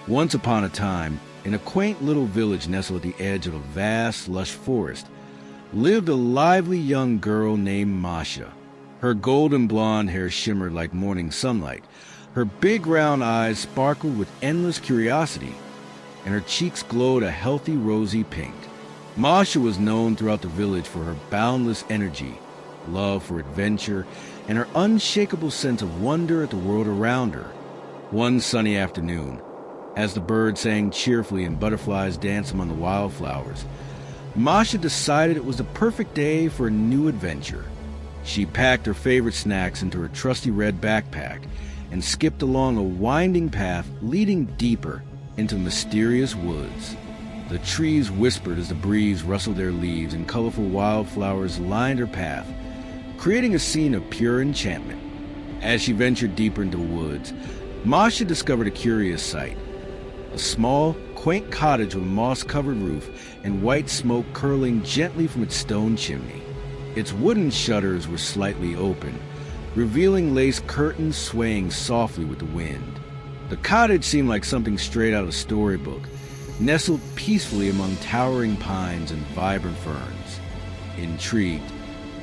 Once upon a time, in a quaint little village nestled at the edge of a vast, lush forest, lived a lively young girl named Masha. Her golden blonde hair shimmered like morning sunlight. Her big round eyes sparkled with endless curiosity, and her cheeks glowed a healthy rosy pink. Masha was known throughout the village for her boundless energy, love for adventure, and her unshakable sense of wonder at the world around her. One sunny afternoon, as the birds sang cheerfully and butterflies danced among the wildflowers, Masha decided it was the perfect day for a new adventure. She packed her favorite snacks into her trusty red backpack and skipped along a winding path leading deeper into the mysterious woods. The trees whispered as the breeze rustled their leaves, and colorful wildflowers lined her path, creating a scene of pure enchantment. As she ventured deeper into the woods, Masha discovered a curious sight. A small, quaint cottage with a moss-covered roof and white smoke curling gently from its stone chimney. Its wooden shutters were slightly open, revealing lace curtains swaying softly with the wind. The cottage seemed like something straight out of a storybook, nestled peacefully among towering pines and vibrant ferns. Intrigued,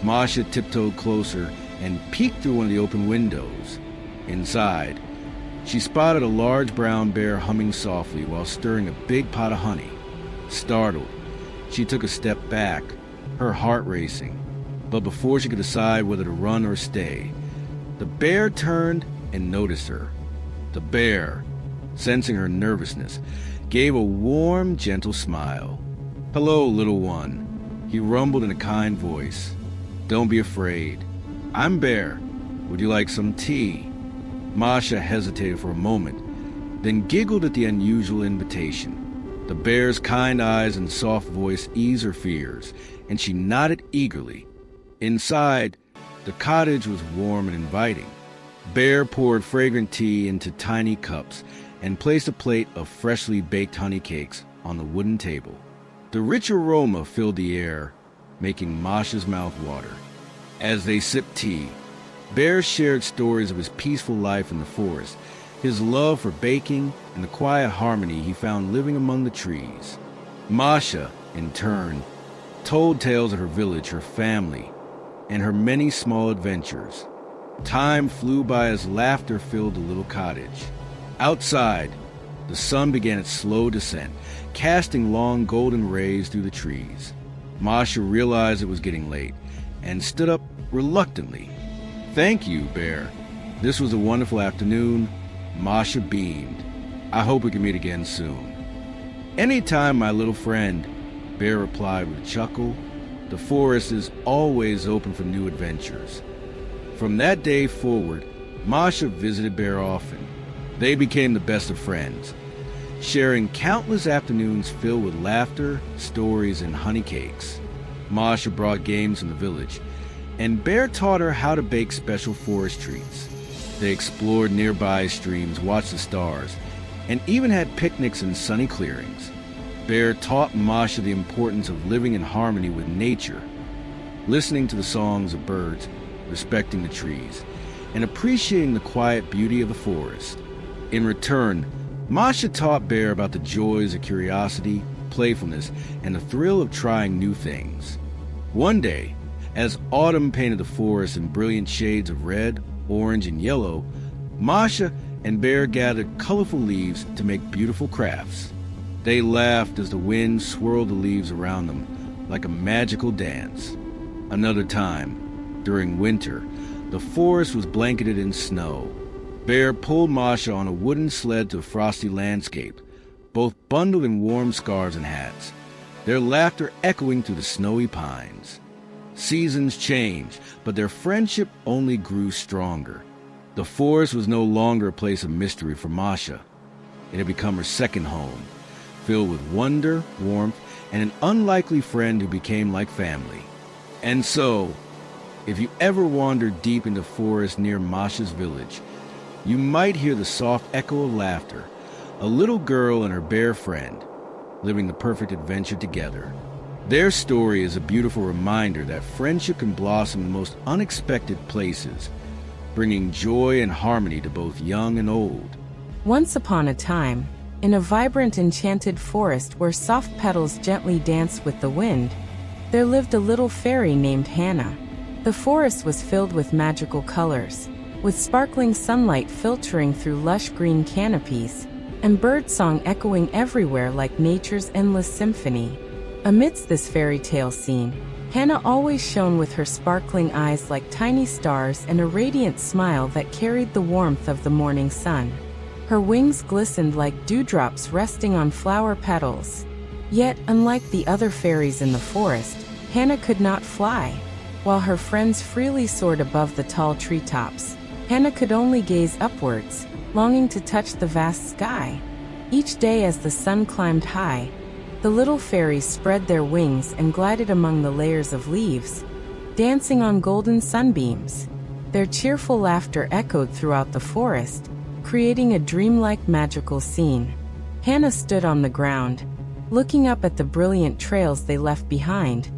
Masha tiptoed closer and peeked through one of the open windows. Inside, she spotted a large brown bear humming softly while stirring a big pot of honey. Startled, she took a step back, her heart racing. But before she could decide whether to run or stay, the bear turned and noticed her. The bear, sensing her nervousness, gave a warm, gentle smile. "Hello, little one," he rumbled in a kind voice. "Don't be afraid. I'm Bear. Would you like some tea?" Masha hesitated for a moment, then giggled at the unusual invitation. The bear's kind eyes and soft voice eased her fears, and she nodded eagerly. Inside, the cottage was warm and inviting. Bear poured fragrant tea into tiny cups and placed a plate of freshly baked honey cakes on the wooden table. The rich aroma filled the air, making Masha's mouth water. As they sipped tea, Bear shared stories of his peaceful life in the forest, his love for baking, and the quiet harmony he found living among the trees. Masha, in turn, told tales of her village, her family, and her many small adventures. Time flew by as laughter filled the little cottage. Outside, the sun began its slow descent, casting long golden rays through the trees. Masha realized it was getting late and stood up reluctantly. "Thank you, Bear. This was a wonderful afternoon." Masha beamed. "I hope we can meet again soon." "Anytime, my little friend," Bear replied with a chuckle. The forest is always open for new adventures. From that day forward, Masha visited Bear often. They became the best of friends, sharing countless afternoons filled with laughter, stories, and honey cakes. Masha brought games from the village, and Bear taught her how to bake special forest treats. They explored nearby streams, watched the stars, and even had picnics in sunny clearings. Bear taught Masha the importance of living in harmony with nature, listening to the songs of birds, respecting the trees, and appreciating the quiet beauty of the forest. In return, Masha taught Bear about the joys of curiosity, playfulness, and the thrill of trying new things. One day, as autumn painted the forest in brilliant shades of red, orange, and yellow, Masha and Bear gathered colorful leaves to make beautiful crafts. They laughed as the wind swirled the leaves around them like a magical dance. Another time, during winter, the forest was blanketed in snow. Bear pulled Masha on a wooden sled to a frosty landscape, both bundled in warm scarves and hats, their laughter echoing through the snowy pines. Seasons changed, but their friendship only grew stronger. The forest was no longer a place of mystery for Masha. It had become her second home, filled with wonder, warmth, and an unlikely friend who became like family. And so, if you ever wander deep into forest near Masha's village, you might hear the soft echo of laughter, a little girl and her bear friend, living the perfect adventure together. Their story is a beautiful reminder that friendship can blossom in the most unexpected places, bringing joy and harmony to both young and old. Once upon a time, In a vibrant enchanted forest where soft petals gently danced with the wind, there lived a little fairy named Hannah. The forest was filled with magical colors, with sparkling sunlight filtering through lush green canopies, and birdsong echoing everywhere like nature's endless symphony. Amidst this fairy tale scene, Hannah always shone with her sparkling eyes like tiny stars and a radiant smile that carried the warmth of the morning sun. Her wings glistened like dewdrops resting on flower petals. Yet, unlike the other fairies in the forest, Hannah could not fly. While her friends freely soared above the tall treetops, Hannah could only gaze upwards, longing to touch the vast sky. Each day as the sun climbed high, the little fairies spread their wings and glided among the layers of leaves, dancing on golden sunbeams. Their cheerful laughter echoed throughout the forest, creating a dreamlike magical scene. Hannah stood on the ground, looking up at the brilliant trails they left behind,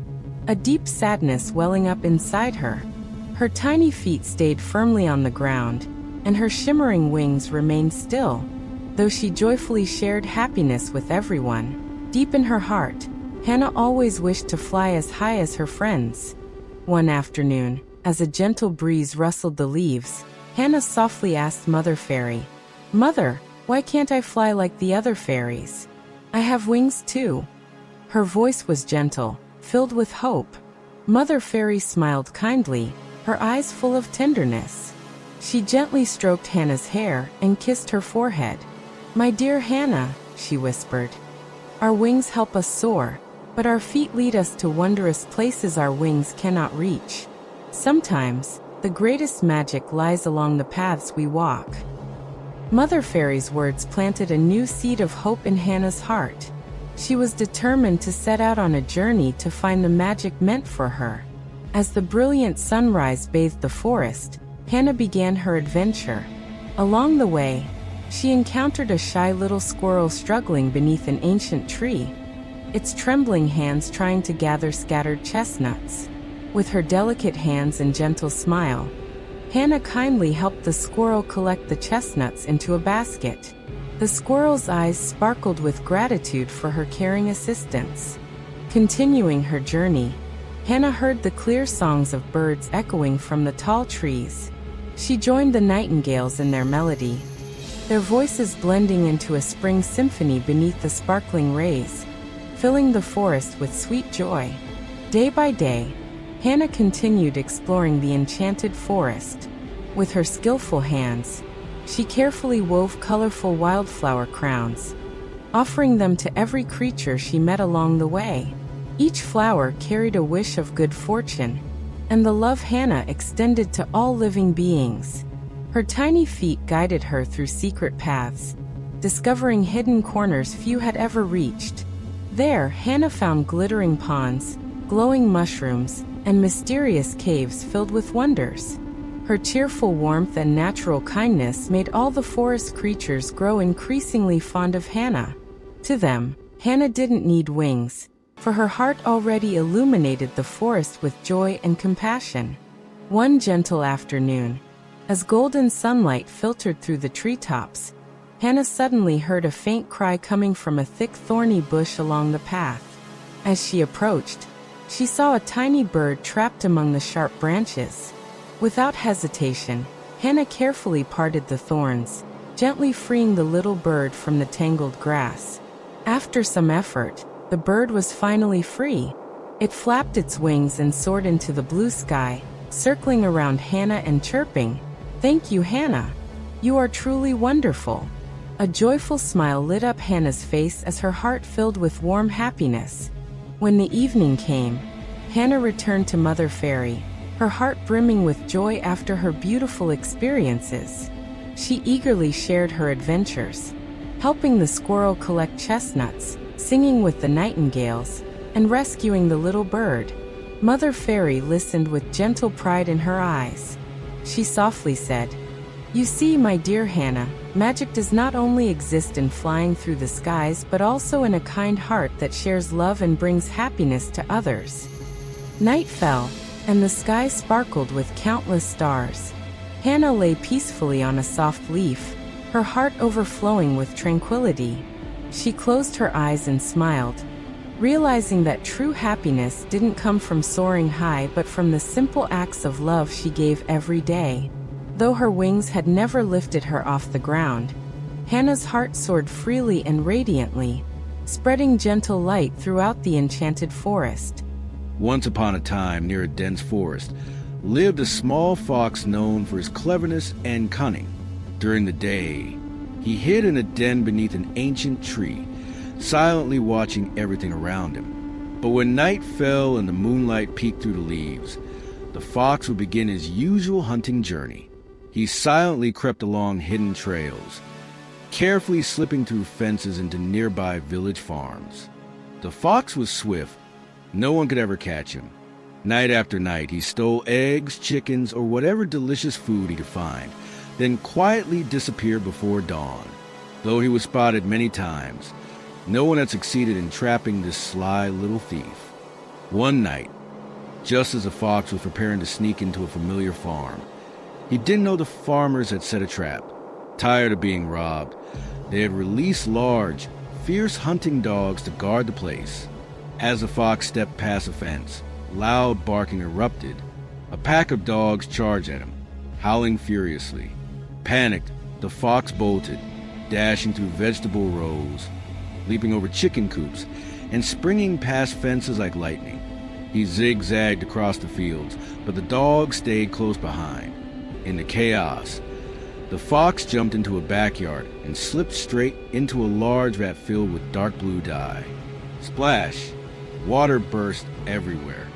a deep sadness welling up inside her. Her tiny feet stayed firmly on the ground, and her shimmering wings remained still, though she joyfully shared happiness with everyone. Deep in her heart, Hannah always wished to fly as high as her friends. One afternoon, as a gentle breeze rustled the leaves, Hannah softly asked Mother Fairy, "Mother, why can't I fly like the other fairies? I have wings too." Her voice was gentle, filled with hope. Mother Fairy smiled kindly, her eyes full of tenderness. She gently stroked Hannah's hair and kissed her forehead. "My dear Hannah," she whispered, "our wings help us soar, but our feet lead us to wondrous places our wings cannot reach. Sometimes, the greatest magic lies along the paths we walk." Mother Fairy's words planted a new seed of hope in Hannah's heart. She was determined to set out on a journey to find the magic meant for her. As the brilliant sunrise bathed the forest, Hannah began her adventure. Along the way, she encountered a shy little squirrel struggling beneath an ancient tree, its trembling hands trying to gather scattered chestnuts. With her delicate hands and gentle smile, Hannah kindly helped the squirrel collect the chestnuts into a basket. The squirrel's eyes sparkled with gratitude for her caring assistance. Continuing her journey, Hannah heard the clear songs of birds echoing from the tall trees. She joined the nightingales in their melody, their voices blending into a spring symphony beneath the sparkling rays, filling the forest with sweet joy. Day by day, Hannah continued exploring the enchanted forest. With her skillful hands, she carefully wove colorful wildflower crowns, offering them to every creature she met along the way. Each flower carried a wish of good fortune, and the love Hannah extended to all living beings. Her tiny feet guided her through secret paths, discovering hidden corners few had ever reached. There, Hannah found glittering ponds, glowing mushrooms, and mysterious caves filled with wonders. Her cheerful warmth and natural kindness made all the forest creatures grow increasingly fond of Hannah. To them, Hannah didn't need wings, for her heart already illuminated the forest with joy and compassion. One gentle afternoon, as golden sunlight filtered through the treetops, Hannah suddenly heard a faint cry coming from a thick thorny bush along the path. As she approached, she saw a tiny bird trapped among the sharp branches. Without hesitation, Hannah carefully parted the thorns, gently freeing the little bird from the tangled grass. After some effort, the bird was finally free. It flapped its wings and soared into the blue sky, circling around Hannah and chirping, "Thank you, Hannah. You are truly wonderful." A joyful smile lit up Hannah's face as her heart filled with warm happiness. When the evening came, Hannah returned to Mother Fairy, her heart brimming with joy after her beautiful experiences. She eagerly shared her adventures, helping the squirrel collect chestnuts, singing with the nightingales, and rescuing the little bird. Mother Fairy listened with gentle pride in her eyes. She softly said, "You see, my dear Hannah, magic does not only exist in flying through the skies but also in a kind heart that shares love and brings happiness to others." Night fell, and the sky sparkled with countless stars. Hannah lay peacefully on a soft leaf, her heart overflowing with tranquility. She closed her eyes and smiled, realizing that true happiness didn't come from soaring high but from the simple acts of love she gave every day. Though her wings had never lifted her off the ground, Hannah's heart soared freely and radiantly, spreading gentle light throughout the enchanted forest. Once upon a time, near a dense forest, lived a small fox known for his cleverness and cunning. During the day, he hid in a den beneath an ancient tree, silently watching everything around him. But when night fell and the moonlight peeked through the leaves, the fox would begin his usual hunting journey. He silently crept along hidden trails, carefully slipping through fences into nearby village farms. The fox was swift. No one could ever catch him. Night after night, he stole eggs, chickens, or whatever delicious food he could find, then quietly disappeared before dawn. Though he was spotted many times, no one had succeeded in trapping this sly little thief. One night, just as the fox was preparing to sneak into a familiar farm, he didn't know the farmers had set a trap. Tired of being robbed, they had released large, fierce hunting dogs to guard the place. As the fox stepped past a fence, loud barking erupted. A pack of dogs charged at him, howling furiously. Panicked, the fox bolted, dashing through vegetable rows, leaping over chicken coops, and springing past fences like lightning. He zigzagged across the fields, but the dogs stayed close behind. In the chaos, the fox jumped into a backyard and slipped straight into a large vat filled with dark blue dye. Splash! Water burst everywhere.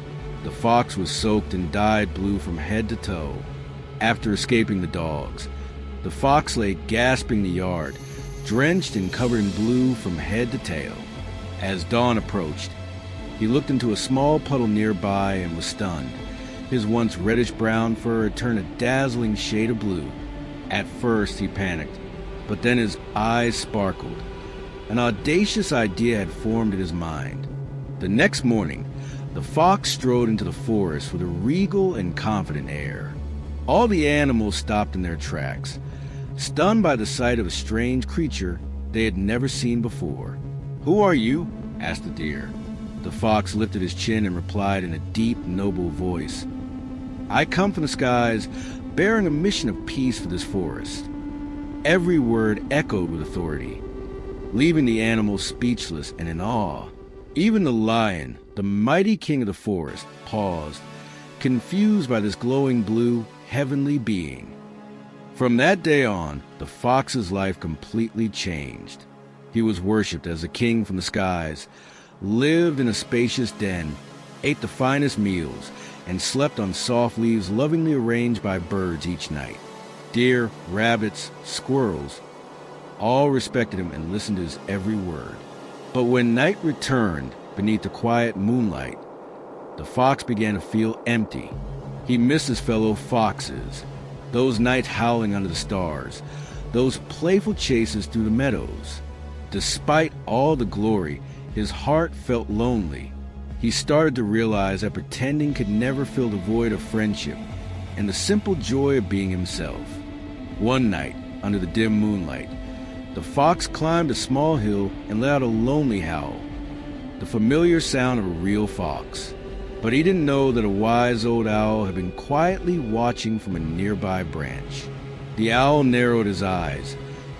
The fox was soaked in dyed blue from head to toe. After escaping the dogs, the fox lay gasping in the yard, drenched and covered in blue from head to tail. As dawn approached, he looked into a small puddle nearby and was stunned. His once reddish-brown fur had turned a dazzling shade of blue. At first he panicked, but then his eyes sparkled. An audacious idea had formed in his mind. The next morning, the fox strode into the forest with a regal and confident air. All the animals stopped in their tracks, stunned by the sight of a strange creature they had never seen before. "Who are you?" asked the deer. The fox lifted his chin and replied in a deep, noble voice, "I come from the skies, bearing a mission of peace for this forest." Every word echoed with authority, leaving the animals speechless and in awe. Even the lion, the mighty king of the forest, paused, confused by this glowing blue, heavenly being. From that day on, the fox's life completely changed. He was worshipped as a king from the skies, lived in a spacious den, ate the finest meals, and slept on soft leaves lovingly arranged by birds each night. Deer, rabbits, squirrels, all respected him and listened to his every word. But when night returned beneath the quiet moonlight, the fox began to feel empty. He missed his fellow foxes, those nights howling under the stars, those playful chases through the meadows. Despite all the glory, his heart felt lonely. He started to realize that pretending could never fill the void of friendship and the simple joy of being himself. One night, under the dim moonlight, the fox climbed a small hill and let out a lonely howl, the familiar sound of a real fox. But he didn't know that a wise old owl had been quietly watching from a nearby branch. The owl narrowed his eyes,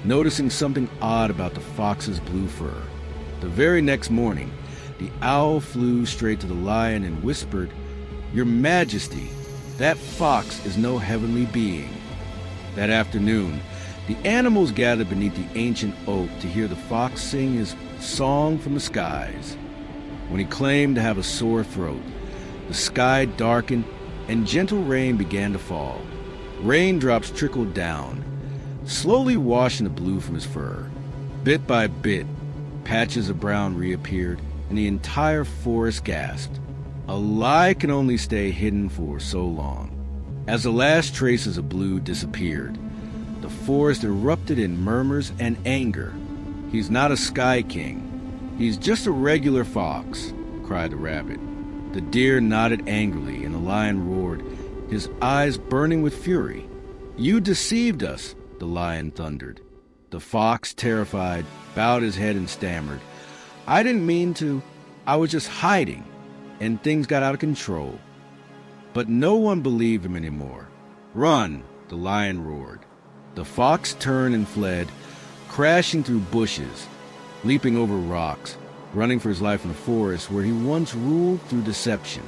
noticing something odd about the fox's blue fur. The very next morning, the owl flew straight to the lion and whispered, "Your Majesty, that fox is no heavenly being." That afternoon, the animals gathered beneath the ancient oak to hear the fox sing his song from the skies. When he claimed to have a sore throat, the sky darkened and gentle rain began to fall. Raindrops trickled down, slowly washing the blue from his fur. Bit by bit, patches of brown reappeared, and the entire forest gasped. A lie can only stay hidden for so long. As the last traces of blue disappeared, the forest erupted in murmurs and anger. "He's not a sky king. He's just a regular fox," cried the rabbit. The deer nodded angrily, and the lion roared, his eyes burning with fury. "You deceived us," the lion thundered. The fox, terrified, bowed his head and stammered, "I didn't mean to. I was just hiding, and things got out of control." But no one believed him anymore. "Run!" the lion roared. The fox turned and fled, crashing through bushes, leaping over rocks, running for his life in a forest where he once ruled through deception.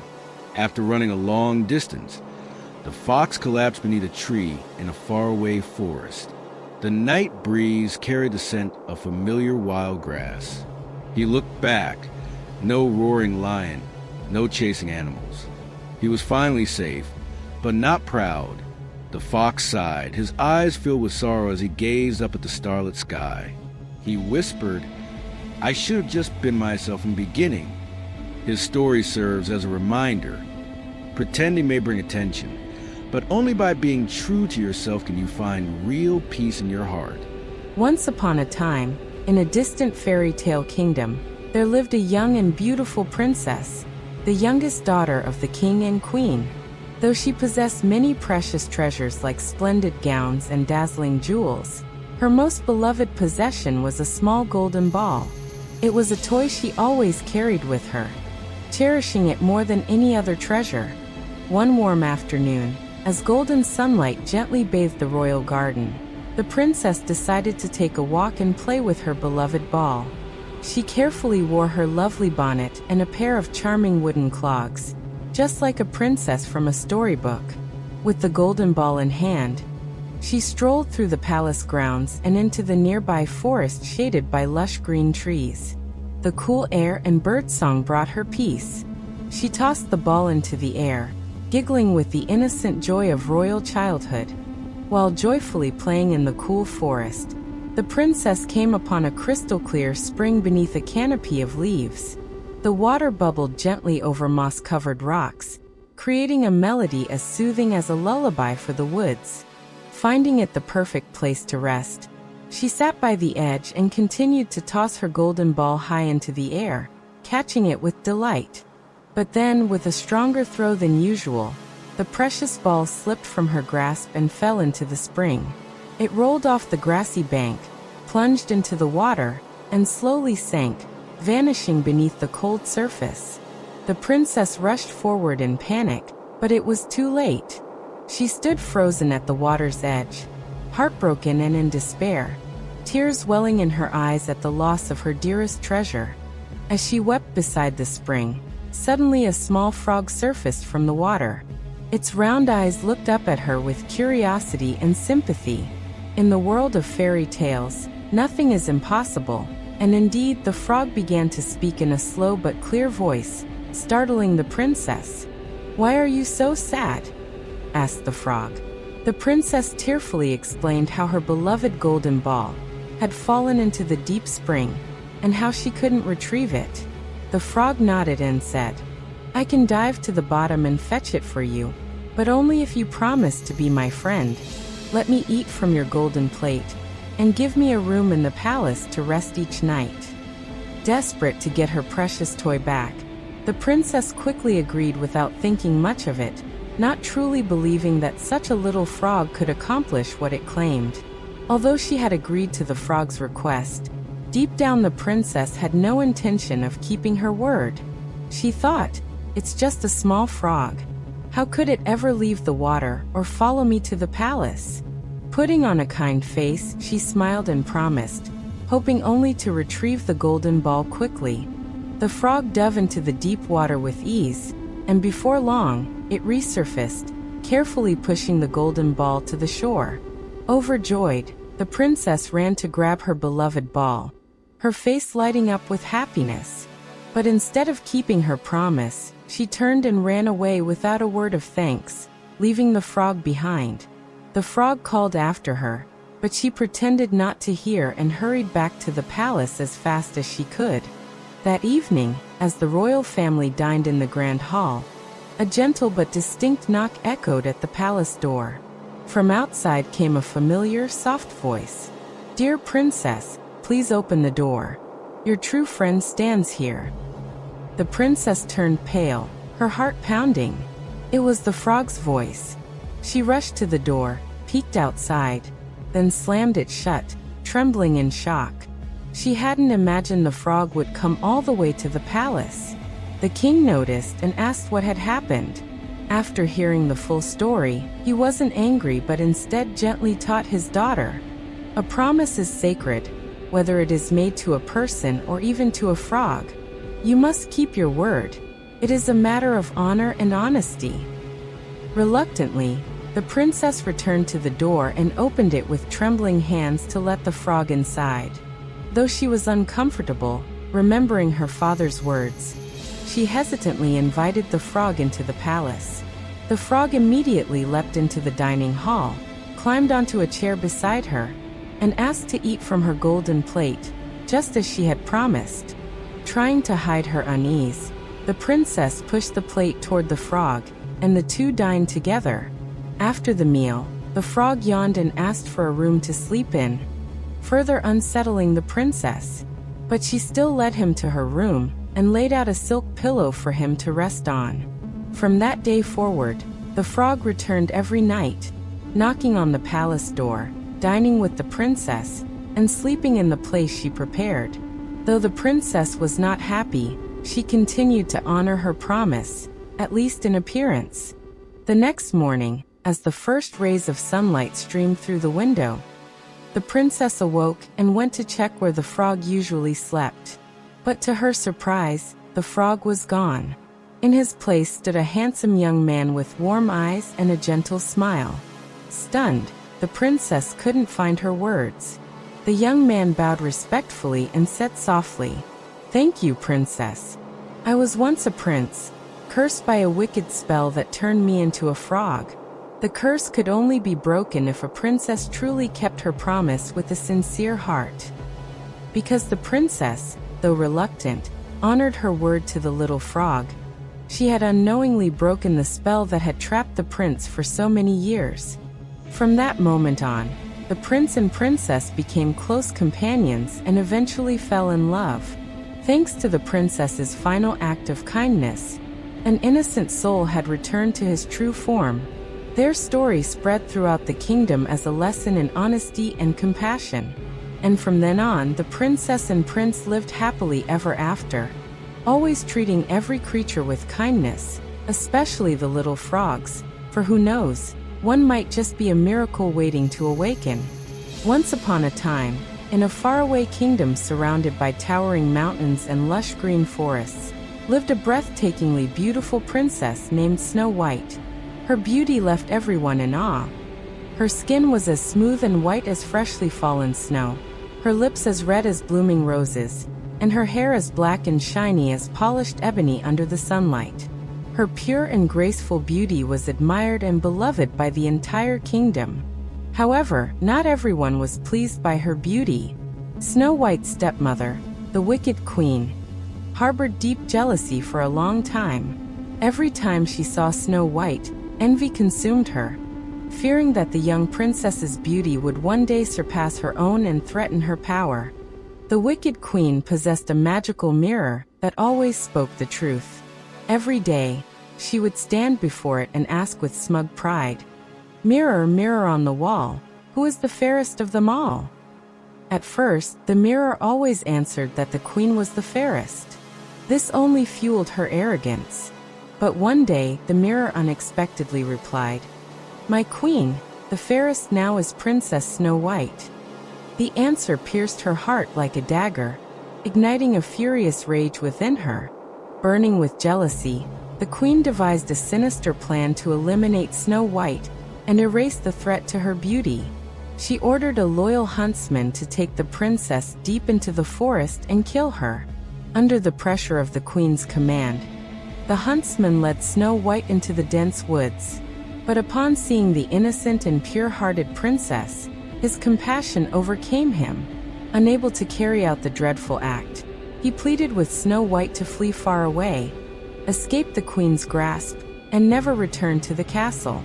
After running a long distance, the fox collapsed beneath a tree in a faraway forest. The night breeze carried the scent of familiar wild grass. He looked back. No roaring lion, no chasing animals. He was finally safe, but not proud. The fox sighed, his eyes filled with sorrow as he gazed up at the starlit sky. He whispered, "I should have just been myself in the beginning." His story serves as a reminder. Pretending may bring attention, but only by being true to yourself can you find real peace in your heart. Once upon a time, in a distant fairy tale kingdom, there lived a young and beautiful princess, the youngest daughter of the king and queen. Though she possessed many precious treasures like splendid gowns and dazzling jewels, her most beloved possession was a small golden ball. It was a toy she always carried with her, cherishing it more than any other treasure. One warm afternoon, as golden sunlight gently bathed the royal garden, the princess decided to take a walk and play with her beloved ball. She carefully wore her lovely bonnet and a pair of charming wooden clogs, just like a princess from a storybook. With the golden ball in hand, she strolled through the palace grounds and into the nearby forest shaded by lush green trees. The cool air and birdsong brought her peace. She tossed the ball into the air, giggling with the innocent joy of royal childhood. While joyfully playing in the cool forest, the princess came upon a crystal-clear spring beneath a canopy of leaves. The water bubbled gently over moss-covered rocks, creating a melody as soothing as a lullaby for the woods. Finding it the perfect place to rest, she sat by the edge and continued to toss her golden ball high into the air, catching it with delight. But then, with a stronger throw than usual, the precious ball slipped from her grasp and fell into the spring. It rolled off the grassy bank, plunged into the water, and slowly sank, vanishing beneath the cold surface. The princess rushed forward in panic, but it was too late. She stood frozen at the water's edge, heartbroken and in despair, tears welling in her eyes at the loss of her dearest treasure. As she wept beside the spring, suddenly a small frog surfaced from the water. Its round eyes looked up at her with curiosity and sympathy. In the world of fairy tales, nothing is impossible, and indeed the frog began to speak in a slow but clear voice, startling the princess. "Why are you so sad?" asked the frog. The princess tearfully explained how her beloved golden ball had fallen into the deep spring, and how she couldn't retrieve it. The frog nodded and said, "I can dive to the bottom and fetch it for you, but only if you promise to be my friend. Let me eat from your golden plate, and give me a room in the palace to rest each night." Desperate to get her precious toy back, the princess quickly agreed without thinking much of it, not truly believing that such a little frog could accomplish what it claimed. Although she had agreed to the frog's request, deep down the princess had no intention of keeping her word. She thought, "It's just a small frog. How could it ever leave the water or follow me to the palace?" Putting on a kind face, she smiled and promised, hoping only to retrieve the golden ball quickly. The frog dove into the deep water with ease, and before long, it resurfaced, carefully pushing the golden ball to the shore. Overjoyed, the princess ran to grab her beloved ball, her face lighting up with happiness. But instead of keeping her promise, she turned and ran away without a word of thanks, leaving the frog behind. The frog called after her, but she pretended not to hear and hurried back to the palace as fast as she could. That evening, as the royal family dined in the grand hall, a gentle but distinct knock echoed at the palace door. From outside came a familiar, soft voice. "Dear princess, please open the door. Your true friend stands here." The princess turned pale, her heart pounding. It was the frog's voice. She rushed to the door, peeked outside, then slammed it shut, trembling in shock. She hadn't imagined the frog would come all the way to the palace. The king noticed and asked what had happened. After hearing the full story, he wasn't angry but instead gently taught his daughter, "A promise is sacred, whether it is made to a person or even to a frog. You must keep your word. It is a matter of honor and honesty." Reluctantly, the princess returned to the door and opened it with trembling hands to let the frog inside. Though she was uncomfortable, remembering her father's words, she hesitantly invited the frog into the palace. The frog immediately leapt into the dining hall, climbed onto a chair beside her, and asked to eat from her golden plate, just as she had promised. Trying to hide her unease, the princess pushed the plate toward the frog, and the two dined together. After the meal, the frog yawned and asked for a room to sleep in, further unsettling the princess. But she still led him to her room and laid out a silk pillow for him to rest on. From that day forward, the frog returned every night, knocking on the palace door, dining with the princess, and sleeping in the place she prepared. Though the princess was not happy, she continued to honor her promise, at least in appearance. The next morning, as the first rays of sunlight streamed through the window, the princess awoke and went to check where the frog usually slept. But to her surprise, the frog was gone. In his place stood a handsome young man with warm eyes and a gentle smile. Stunned, the princess couldn't find her words. The young man bowed respectfully and said softly, "Thank you, princess. I was once a prince, cursed by a wicked spell that turned me into a frog. The curse could only be broken if a princess truly kept her promise with a sincere heart." Because the princess, though reluctant, honored her word to the little frog, she had unknowingly broken the spell that had trapped the prince for so many years. From that moment on, the prince and princess became close companions and eventually fell in love. Thanks to the princess's final act of kindness, an innocent soul had returned to his true form. Their story spread throughout the kingdom as a lesson in honesty and compassion. And from then on, the princess and prince lived happily ever after, always treating every creature with kindness, especially the little frogs, for who knows, one might just be a miracle waiting to awaken. Once upon a time, in a faraway kingdom surrounded by towering mountains and lush green forests, lived a breathtakingly beautiful princess named Snow White. Her beauty left everyone in awe. Her skin was as smooth and white as freshly fallen snow, her lips as red as blooming roses, and her hair as black and shiny as polished ebony under the sunlight. Her pure and graceful beauty was admired and beloved by the entire kingdom. However, not everyone was pleased by her beauty. Snow White's stepmother, the wicked queen, harbored deep jealousy for a long time. Every time she saw Snow White, envy consumed her. Fearing that the young princess's beauty would one day surpass her own and threaten her power, the wicked queen possessed a magical mirror that always spoke the truth. Every day, she would stand before it and ask with smug pride, "Mirror, mirror on the wall, who is the fairest of them all?" At first, the mirror always answered that the queen was the fairest. This only fueled her arrogance. But one day, the mirror unexpectedly replied, "My queen, the fairest now is Princess Snow White." The answer pierced her heart like a dagger, igniting a furious rage within her. Burning with jealousy, the queen devised a sinister plan to eliminate Snow White and erase the threat to her beauty. She ordered a loyal huntsman to take the princess deep into the forest and kill her. Under the pressure of the queen's command, the huntsman led Snow White into the dense woods. But upon seeing the innocent and pure-hearted princess, his compassion overcame him. Unable to carry out the dreadful act, he pleaded with Snow White to flee far away, escape the queen's grasp, and never return to the castle.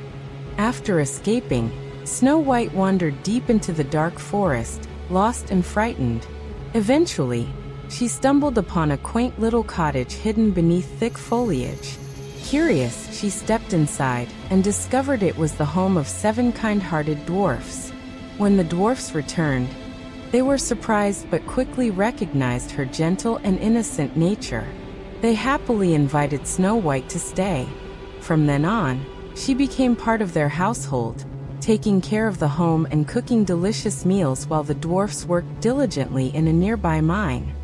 After escaping, Snow White wandered deep into the dark forest, lost and frightened. Eventually, she stumbled upon a quaint little cottage hidden beneath thick foliage. Curious, she stepped inside and discovered it was the home of 7 kind-hearted dwarfs. When the dwarfs returned, They were surprised but quickly recognized her gentle and innocent nature. They happily invited Snow White to stay. From then on, she became part of their household, taking care of the home and cooking delicious meals while the dwarfs worked diligently in a nearby mine.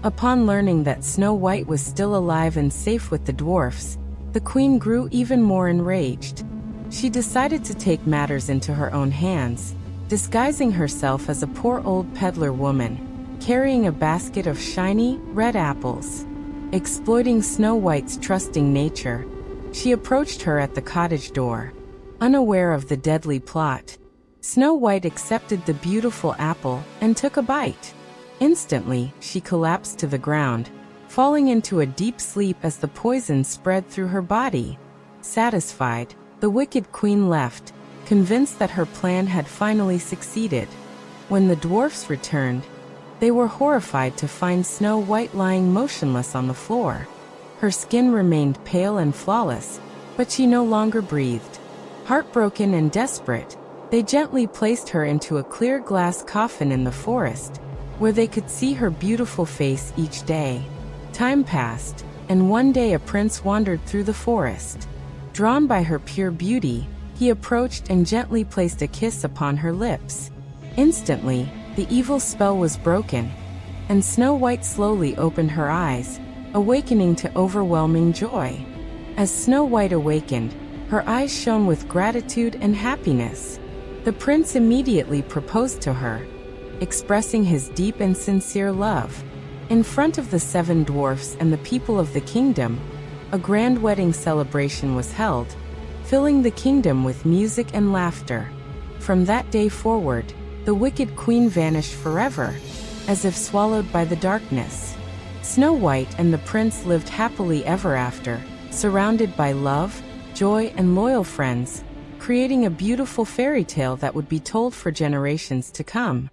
Upon learning that Snow White was still alive and safe with the dwarfs, the queen grew even more enraged. She decided to take matters into her own hands, disguising herself as a poor old peddler woman, carrying a basket of shiny, red apples. Exploiting Snow White's trusting nature, she approached her at the cottage door. Unaware of the deadly plot, Snow White accepted the beautiful apple and took a bite. Instantly, she collapsed to the ground, falling into a deep sleep as the poison spread through her body. Satisfied, the wicked queen left, convinced that her plan had finally succeeded. When the dwarfs returned, they were horrified to find Snow White lying motionless on the floor. Her skin remained pale and flawless, but she no longer breathed. Heartbroken and desperate, they gently placed her into a clear glass coffin in the forest, where they could see her beautiful face each day. Time passed, and one day a prince wandered through the forest. Drawn by her pure beauty, he approached and gently placed a kiss upon her lips. Instantly, the evil spell was broken, and Snow White slowly opened her eyes, awakening to overwhelming joy. As Snow White awakened, her eyes shone with gratitude and happiness. The prince immediately proposed to her, expressing his deep and sincere love. In front of the 7 dwarfs and the people of the kingdom, a grand wedding celebration was held, filling the kingdom with music and laughter. From that day forward, the wicked queen vanished forever, as if swallowed by the darkness. Snow White and the prince lived happily ever after, surrounded by love, joy, and loyal friends, creating a beautiful fairy tale that would be told for generations to come.